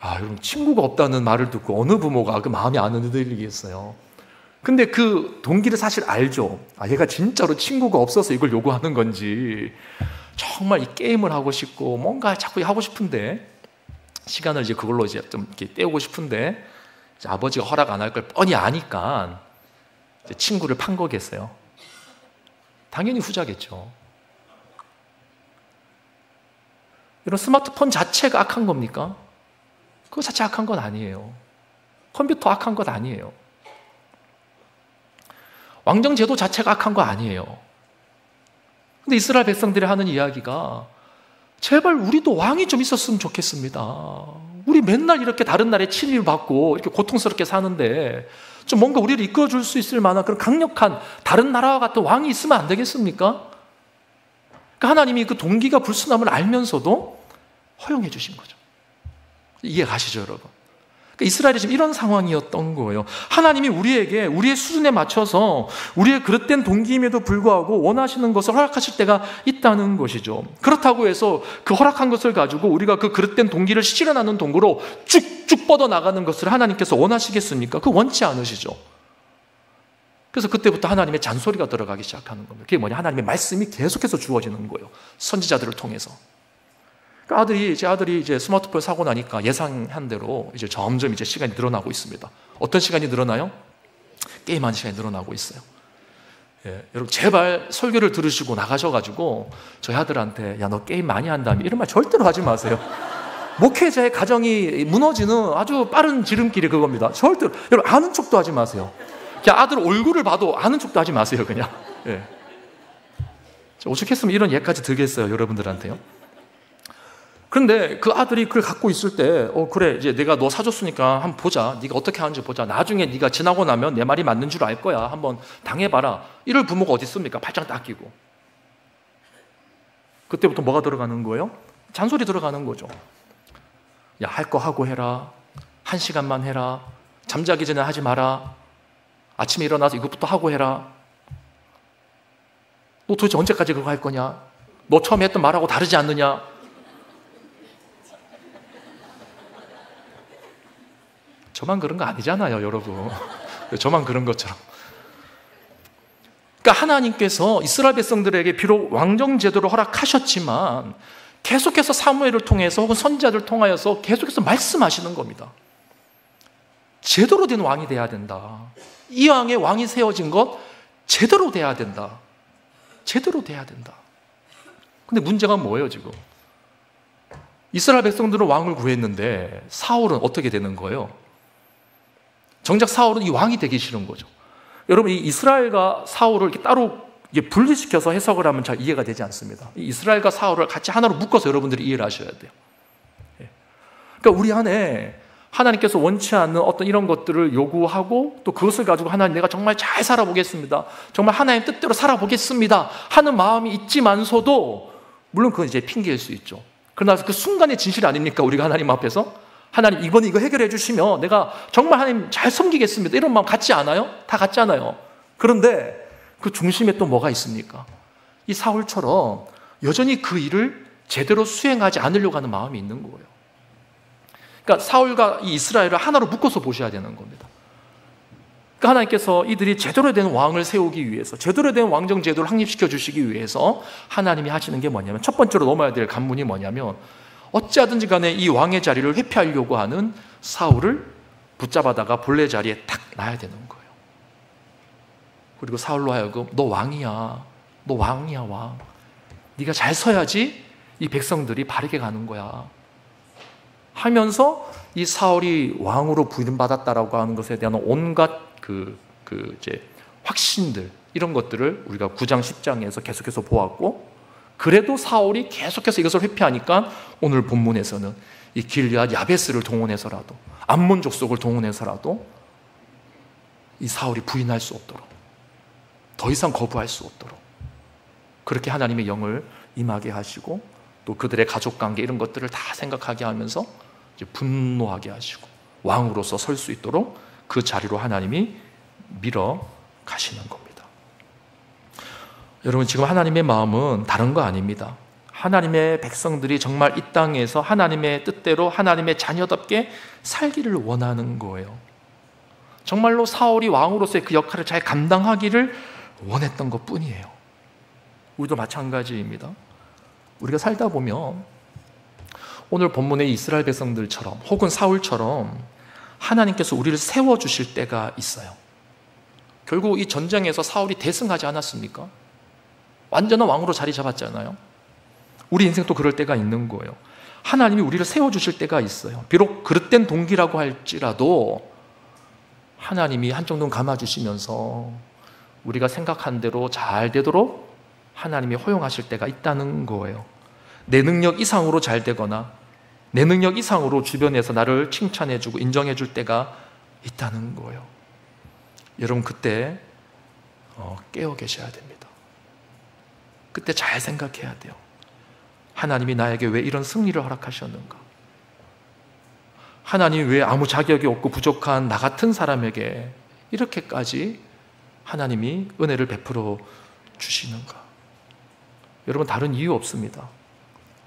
S1: 여러분, 친구가 없다는 말을 듣고 어느 부모가 그 마음이 안 흔들리겠어요. 근데 그 동기를 사실 알죠. 얘가 진짜로 친구가 없어서 이걸 요구하는 건지, 정말 이 게임을 하고 싶고 뭔가 자꾸 하고 싶은데, 시간을 이제 그걸로 이제 좀 이렇게 때우고 싶은데 이제 아버지가 허락 안 할 걸 뻔히 아니까 이제 친구를 판 거겠어요. 당연히 후자겠죠. 이런 스마트폰 자체가 악한 겁니까? 그거 자체 악한 건 아니에요. 컴퓨터 악한 것 아니에요. 왕정제도 자체가 악한 거 아니에요. 근데 이스라엘 백성들이 하는 이야기가, 제발 우리도 왕이 좀 있었으면 좋겠습니다. 우리 맨날 이렇게 다른 나라에 침입을 받고 이렇게 고통스럽게 사는데 좀 뭔가 우리를 이끌어줄 수 있을 만한 그런 강력한 다른 나라와 같은 왕이 있으면 안 되겠습니까? 그러니까 하나님이 그 동기가 불순함을 알면서도 허용해 주신 거죠. 이해 가시죠, 여러분? 그러니까 이스라엘이 지금 이런 상황이었던 거예요. 하나님이 우리에게 우리의 수준에 맞춰서 우리의 그릇된 동기임에도 불구하고 원하시는 것을 허락하실 때가 있다는 것이죠. 그렇다고 해서 그 허락한 것을 가지고 우리가 그 그릇된 동기를 실현하는 동구로 쭉쭉 뻗어나가는 것을 하나님께서 원하시겠습니까? 그거 원치 않으시죠. 그래서 그때부터 하나님의 잔소리가 들어가기 시작하는 겁니다. 그게 뭐냐? 하나님의 말씀이 계속해서 주어지는 거예요. 선지자들을 통해서. 그러니까 제 아들이 이제 스마트폰 사고 나니까 예상한 대로 이제 점점 이제 시간이 늘어나고 있습니다. 어떤 시간이 늘어나요? 게임하는 시간이 늘어나고 있어요. 여러분, 제발 설교를 들으시고 나가셔가지고 저희 아들한테, 야, 너 게임 많이 한다며, 이런 말 절대로 하지 마세요. 목회자의 가정이 무너지는 아주 빠른 지름길이 그겁니다. 절대로. 여러분, 아는 척도 하지 마세요. 그냥 아들 얼굴을 봐도 아는 척도 하지 마세요, 그냥. 오죽했으면 이런 예까지 들겠어요, 여러분들한테요. 그런데 그 아들이 그걸 갖고 있을 때, 그래, 이제 내가 너 사줬으니까 한번 보자. 네가 어떻게 하는지 보자. 나중에 네가 지나고 나면 내 말이 맞는 줄 알 거야. 한번 당해봐라. 이럴 부모가 어디 있습니까? 발장 딱 끼고. 그때부터 뭐가 들어가는 거예요? 잔소리 들어가는 거죠. 야, 할 거 하고 해라. 1시간만 해라. 잠자기 전에 하지 마라. 아침에 일어나서 이것부터 하고 해라. 너 도대체 언제까지 그거 할 거냐? 너 처음에 했던 말하고 다르지 않느냐? 저만 그런 거 아니잖아요, 여러분. 저만 그런 것처럼. 그러니까 하나님께서 이스라엘 백성들에게 비록 왕정 제도를 허락하셨지만 계속해서 사무엘을 통해서 혹은 선지자들을 통하여서 계속해서 말씀하시는 겁니다. 제대로 된 왕이 돼야 된다. 이 왕의 왕이 세워진 것 제대로 돼야 된다. 제대로 돼야 된다. 근데 문제가 뭐예요, 지금? 이스라엘 백성들은 왕을 구했는데 사울은 어떻게 되는 거예요? 정작 사울은 이 왕이 되기 싫은 거죠. 여러분, 이 이스라엘과 사울을 이렇게 따로 분리시켜서 해석을 하면 잘 이해가 되지 않습니다. 이 이스라엘과 사울을 같이 하나로 묶어서 여러분들이 이해를 하셔야 돼요. 그러니까 우리 안에 하나님께서 원치 않는 어떤 이런 것들을 요구하고 또 그것을 가지고 하나님 내가 정말 잘 살아보겠습니다, 정말 하나님 뜻대로 살아보겠습니다 하는 마음이 있지만서도 물론 그건 이제 핑계일 수 있죠. 그러나 그 순간의 진실 아닙니까? 우리가 하나님 앞에서 하나님 이번에 이거 해결해 주시면 내가 정말 하나님 잘 섬기겠습니다 이런 마음 같지 않아요? 다 같잖아요. 그런데 그 중심에 또 뭐가 있습니까? 이 사울처럼 여전히 그 일을 제대로 수행하지 않으려고 하는 마음이 있는 거예요. 그러니까 사울과 이 이스라엘을 하나로 묶어서 보셔야 되는 겁니다. 그러니까 하나님께서 이들이 제대로 된 왕을 세우기 위해서, 제대로 된 왕정 제도를 확립시켜 주시기 위해서 하나님이 하시는 게 뭐냐면, 첫 번째로 넘어야 될 관문이 뭐냐면, 어찌하든지 간에 이 왕의 자리를 회피하려고 하는 사울을 붙잡아다가 본래 자리에 탁 놔야 되는 거예요. 그리고 사울로 하여금 너 왕이야, 너 왕이야 왕, 네가 잘 서야지 이 백성들이 바르게 가는 거야 하면서 이 사울이 왕으로 부름받았다라고 하는 것에 대한 온갖 이제 확신들, 이런 것들을 우리가 9장 10장에서 계속해서 보았고, 그래도 사울이 계속해서 이것을 회피하니까 오늘 본문에서는 이 길앗 야베스를 동원해서라도, 암몬 족속을 동원해서라도 이 사울이 부인할 수 없도록, 더 이상 거부할 수 없도록 그렇게 하나님의 영을 임하게 하시고, 또 그들의 가족관계 이런 것들을 다 생각하게 하면서 이제 분노하게 하시고 왕으로서 설 수 있도록 그 자리로 하나님이 밀어 가시는 겁니다. 여러분, 지금 하나님의 마음은 다른 거 아닙니다. 하나님의 백성들이 정말 이 땅에서 하나님의 뜻대로 하나님의 자녀답게 살기를 원하는 거예요. 정말로 사울이 왕으로서의 그 역할을 잘 감당하기를 원했던 것 뿐이에요. 우리도 마찬가지입니다. 우리가 살다 보면 오늘 본문의 이스라엘 백성들처럼 혹은 사울처럼 하나님께서 우리를 세워주실 때가 있어요. 결국 이 전쟁에서 사울이 대승하지 않았습니까? 완전한 왕으로 자리 잡았잖아요. 우리 인생도 그럴 때가 있는 거예요. 하나님이 우리를 세워주실 때가 있어요. 비록 그릇된 동기라고 할지라도 하나님이 한쪽 눈 감아주시면서 우리가 생각한 대로 잘 되도록 하나님이 허용하실 때가 있다는 거예요. 내 능력 이상으로 잘 되거나 내 능력 이상으로 주변에서 나를 칭찬해주고 인정해줄 때가 있다는 거예요. 여러분, 그때 깨어 계셔야 됩니다. 그때 잘 생각해야 돼요. 하나님이 나에게 왜 이런 승리를 허락하셨는가? 하나님이 왜 아무 자격이 없고 부족한 나 같은 사람에게 이렇게까지 하나님이 은혜를 베풀어 주시는가? 여러분, 다른 이유 없습니다.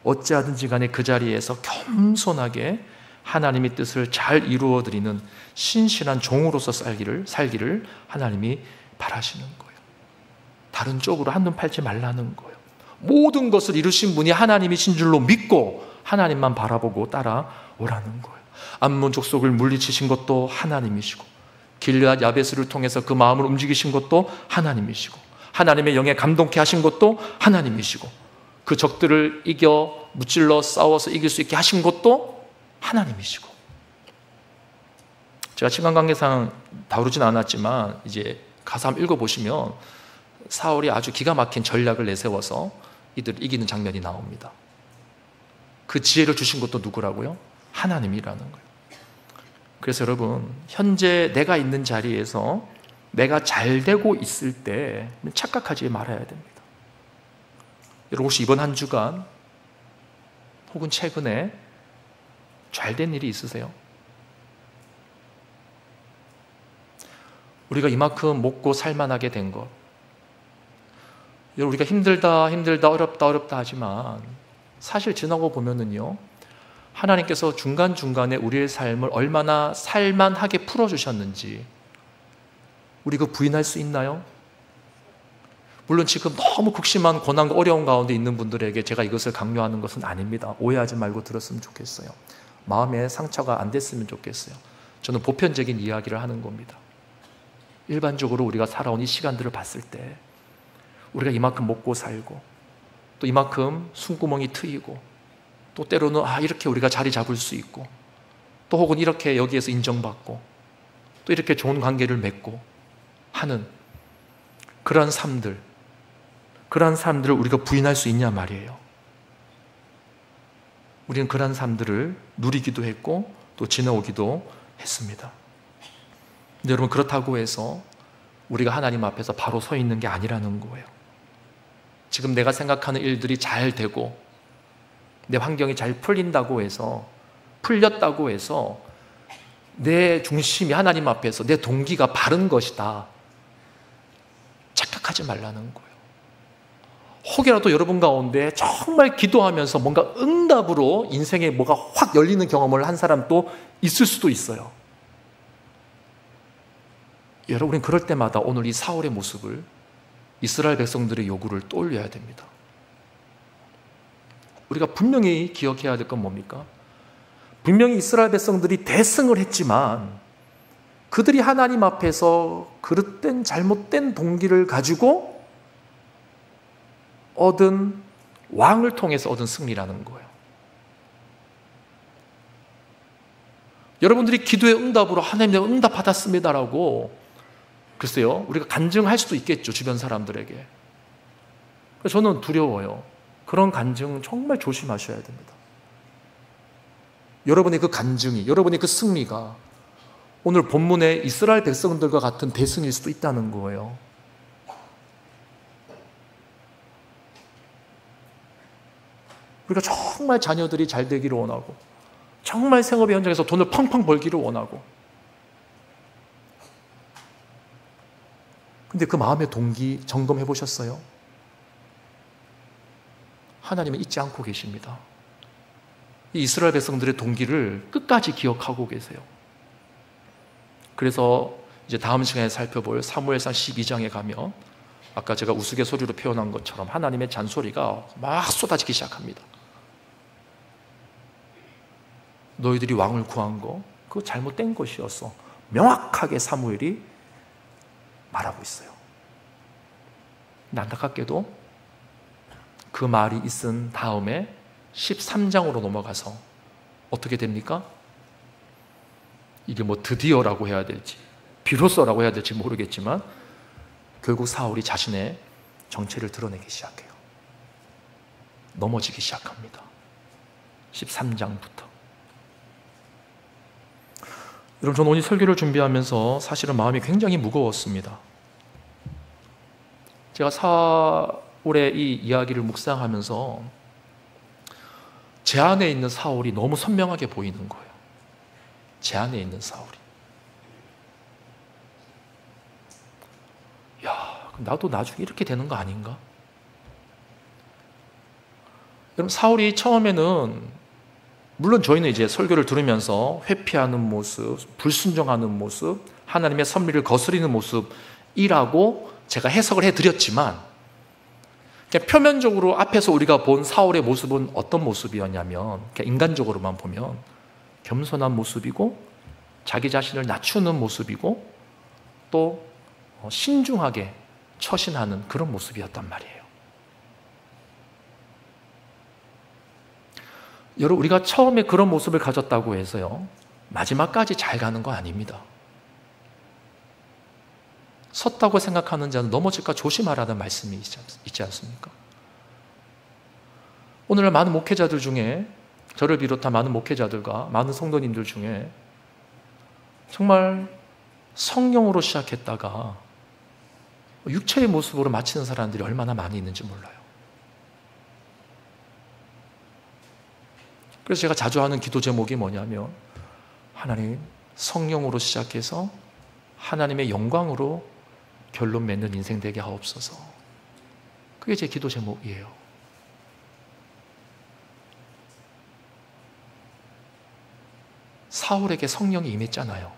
S1: 어찌하든지 간에 그 자리에서 겸손하게 하나님의 뜻을 잘 이루어드리는 신실한 종으로서 살기를 하나님이 바라시는 거예요. 다른 쪽으로 한눈 팔지 말라는 거예요. 모든 것을 이루신 분이 하나님이신 줄로 믿고 하나님만 바라보고 따라오라는 거예요. 암몬 족속을 물리치신 것도 하나님이시고, 길앗 야베스를 통해서 그 마음을 움직이신 것도 하나님이시고, 하나님의 영에 감동케 하신 것도 하나님이시고, 그 적들을 이겨 무찔러 싸워서 이길 수 있게 하신 것도 하나님이시고. 제가 시간 관계상 다루진 않았지만 이제 가서 한번 읽어보시면 사울이 아주 기가 막힌 전략을 내세워서 이들을 이기는 장면이 나옵니다. 그 지혜를 주신 것도 누구라고요? 하나님이라는 거예요. 그래서 여러분, 현재 내가 있는 자리에서 내가 잘 되고 있을 때 착각하지 말아야 됩니다. 여러분, 혹시 이번 한 주간 혹은 최근에 잘된 일이 있으세요? 우리가 이만큼 먹고 살만하게 된 것, 여러분, 우리가 힘들다 어렵다 하지만 사실 지나고 보면은요, 하나님께서 중간중간에 우리의 삶을 얼마나 살만하게 풀어주셨는지 우리 그 부인할 수 있나요? 물론 지금 너무 극심한 고난과 어려운 가운데 있는 분들에게 제가 이것을 강요하는 것은 아닙니다. 오해하지 말고 들었으면 좋겠어요. 마음에 상처가 안 됐으면 좋겠어요. 저는 보편적인 이야기를 하는 겁니다. 일반적으로 우리가 살아온 이 시간들을 봤을 때 우리가 이만큼 먹고 살고 또 이만큼 숨구멍이 트이고 또 때로는 이렇게 우리가 자리 잡을 수 있고 또 혹은 이렇게 여기에서 인정받고 또 이렇게 좋은 관계를 맺고 하는 그러한 삶들을 우리가 부인할 수 있냐 말이에요. 우리는 그러한 삶들을 누리기도 했고 또 지나오기도 했습니다. 근데 여러분, 그렇다고 해서 우리가 하나님 앞에서 바로 서 있는 게 아니라는 거예요. 지금 내가 생각하는 일들이 잘 되고 내 환경이 잘 풀렸다고 해서 내 중심이 하나님 앞에서 내 동기가 바른 것이다, 착각하지 말라는 거예요. 혹여라도 여러분 가운데 정말 기도하면서 뭔가 응답으로 인생에 뭐가 확 열리는 경험을 한 사람도 있을 수도 있어요. 여러분, 우리는 그럴 때마다 오늘 이 사울의 모습을, 이스라엘 백성들의 요구를 떠올려야 됩니다. 우리가 분명히 기억해야 될 건 뭡니까? 분명히 이스라엘 백성들이 대승을 했지만 그들이 하나님 앞에서 그릇된 잘못된 동기를 가지고 얻은, 왕을 통해서 얻은 승리라는 거예요. 여러분들이 기도의 응답으로 하나님 내가 응답 받았습니다라고, 글쎄요, 우리가 간증할 수도 있겠죠, 주변 사람들에게. 저는 두려워요. 그런 간증 정말 조심하셔야 됩니다. 여러분의 그 간증이, 여러분의 그 승리가 오늘 본문의 이스라엘 백성들과 같은 대승일 수도 있다는 거예요. 우리가 정말 자녀들이 잘 되기를 원하고, 정말 생업의 현장에서 돈을 펑펑 벌기를 원하고, 근데 그 마음의 동기 점검해 보셨어요? 하나님은 잊지 않고 계십니다. 이 이스라엘 백성들의 동기를 끝까지 기억하고 계세요. 그래서 이제 다음 시간에 살펴볼 사무엘상 12장에 가면 아까 제가 우스갯소리로 표현한 것처럼 하나님의 잔소리가 막 쏟아지기 시작합니다. 너희들이 왕을 구한 거 그거 잘못된 것이었어, 명확하게 사무엘이 말하고 있어요. 근데 안타깝게도 그 말이 있은 다음에 13장으로 넘어가서 어떻게 됩니까? 이게 뭐 드디어라고 해야 될지 비로소라고 해야 될지 모르겠지만 결국 사울이 자신의 정체를 드러내기 시작해요. 넘어지기 시작합니다. 13장부터. 여러분, 저는 오늘 설교를 준비하면서 사실은 마음이 굉장히 무거웠습니다. 제가 사울의 이 이야기를 묵상하면서 제 안에 있는 사울이 너무 선명하게 보이는 거예요. 제 안에 있는 사울이. 야, 나도 나중에 이렇게 되는 거 아닌가? 여러분, 사울이 처음에는 물론 저희는 이제 설교를 들으면서 회피하는 모습, 불순종하는 모습, 하나님의 섭리를 거스리는 모습이라고 제가 해석을 해드렸지만, 그냥 표면적으로 앞에서 우리가 본 사울의 모습은 어떤 모습이었냐면, 그냥 인간적으로만 보면 겸손한 모습이고 자기 자신을 낮추는 모습이고 또 신중하게 처신하는 그런 모습이었단 말이에요. 여러분, 우리가 처음에 그런 모습을 가졌다고 해서요 마지막까지 잘 가는 거 아닙니다. 섰다고 생각하는 자는 넘어질까 조심하라는 말씀이 있지 않습니까? 오늘날 많은 목회자들 중에, 저를 비롯한 많은 목회자들과 많은 성도님들 중에 정말 성령으로 시작했다가 육체의 모습으로 마치는 사람들이 얼마나 많이 있는지 몰라요. 그래서 제가 자주 하는 기도 제목이 뭐냐면, 하나님, 성령으로 시작해서 하나님의 영광으로 결론 맺는 인생 되게 하옵소서. 그게 제 기도 제목이에요. 사울에게 성령이 임했잖아요.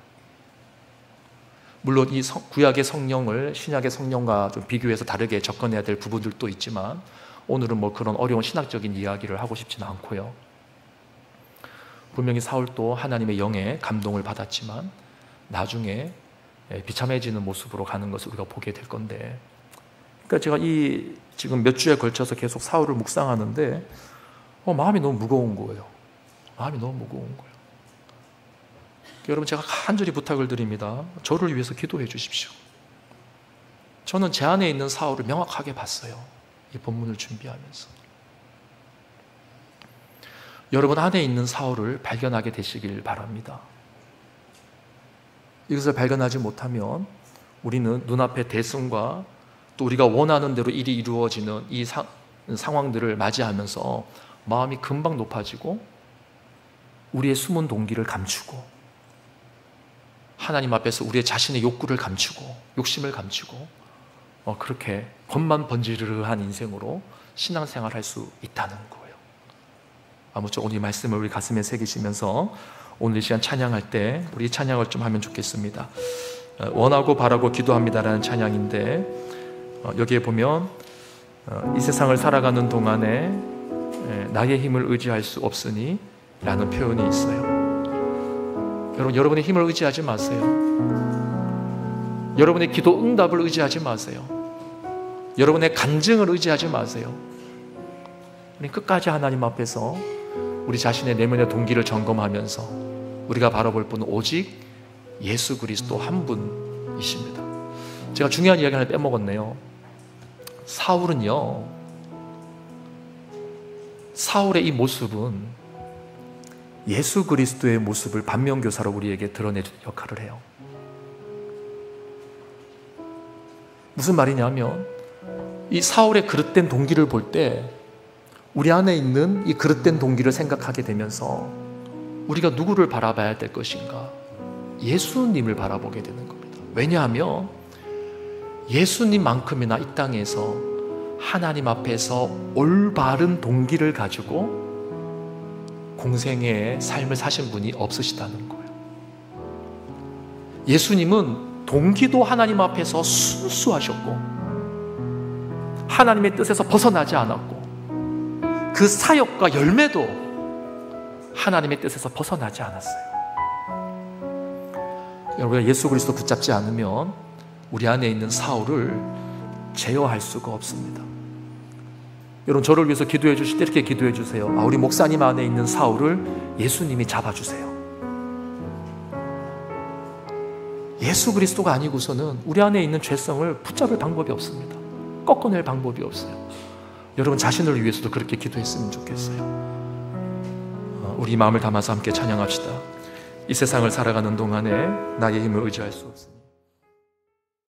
S1: 물론 이 구약의 성령을 신약의 성령과 좀 비교해서 다르게 접근해야 될 부분들도 있지만 오늘은 뭐 그런 어려운 신학적인 이야기를 하고 싶지는 않고요. 분명히 사울도 하나님의 영에 감동을 받았지만 나중에 비참해지는 모습으로 가는 것을 우리가 보게 될 건데, 그러니까 제가 이 지금 몇 주에 걸쳐서 계속 사울을 묵상하는데 마음이 너무 무거운 거예요. 마음이 너무 무거운 거예요. 여러분, 제가 간절히 부탁을 드립니다. 저를 위해서 기도해 주십시오. 저는 제 안에 있는 사울을 명확하게 봤어요. 이 본문을 준비하면서. 여러분 안에 있는 사울을 발견하게 되시길 바랍니다. 이것을 발견하지 못하면 우리는 눈앞의 대승과 또 우리가 원하는 대로 일이 이루어지는 이 상황들을 맞이하면서 마음이 금방 높아지고 우리의 숨은 동기를 감추고 하나님 앞에서 우리의 자신의 욕구를 감추고 욕심을 감추고 그렇게 겉만 번지르르한 인생으로 신앙생활을 할 수 있다는 거예요. 아무쪼록 오늘 이 말씀을 우리 가슴에 새기시면서 오늘 이 시간 찬양할 때 우리 찬양을 좀 하면 좋겠습니다. 원하고 바라고 기도합니다라는 찬양인데 여기에 보면 이 세상을 살아가는 동안에 나의 힘을 의지할 수 없으니 라는 표현이 있어요. 여러분, 여러분의 힘을 의지하지 마세요. 여러분의 기도 응답을 의지하지 마세요. 여러분의 간증을 의지하지 마세요. 우리 끝까지 하나님 앞에서 우리 자신의 내면의 동기를 점검하면서 우리가 바라볼 분은 오직 예수 그리스도 한 분이십니다. 제가 중요한 이야기 하나 빼먹었네요. 사울의 이 모습은 예수 그리스도의 모습을 반면교사로 우리에게 드러내주는 역할을 해요. 무슨 말이냐면 이 사울의 그릇된 동기를 볼 때 우리 안에 있는 이 그릇된 동기를 생각하게 되면서 우리가 누구를 바라봐야 될 것인가? 예수님을 바라보게 되는 겁니다. 왜냐하면 예수님만큼이나 이 땅에서 하나님 앞에서 올바른 동기를 가지고 공생의 삶을 사신 분이 없으시다는 거예요. 예수님은 동기도 하나님 앞에서 순수하셨고 하나님의 뜻에서 벗어나지 않았고 그 사역과 열매도 하나님의 뜻에서 벗어나지 않았어요. 여러분, 예수 그리스도 붙잡지 않으면 우리 안에 있는 사울을 제어할 수가 없습니다. 여러분, 저를 위해서 기도해 주실 때 이렇게 기도해 주세요. 우리 목사님 안에 있는 사울을 예수님이 잡아주세요. 예수 그리스도가 아니고서는 우리 안에 있는 죄성을 붙잡을 방법이 없습니다. 꺾어낼 방법이 없어요. 여러분 자신을 위해서도 그렇게 기도했으면 좋겠어요. 우리 마음을 담아서 함께 찬양합시다. 이 세상을 살아가는 동안에 나의 힘을 의지할 수 없습니다.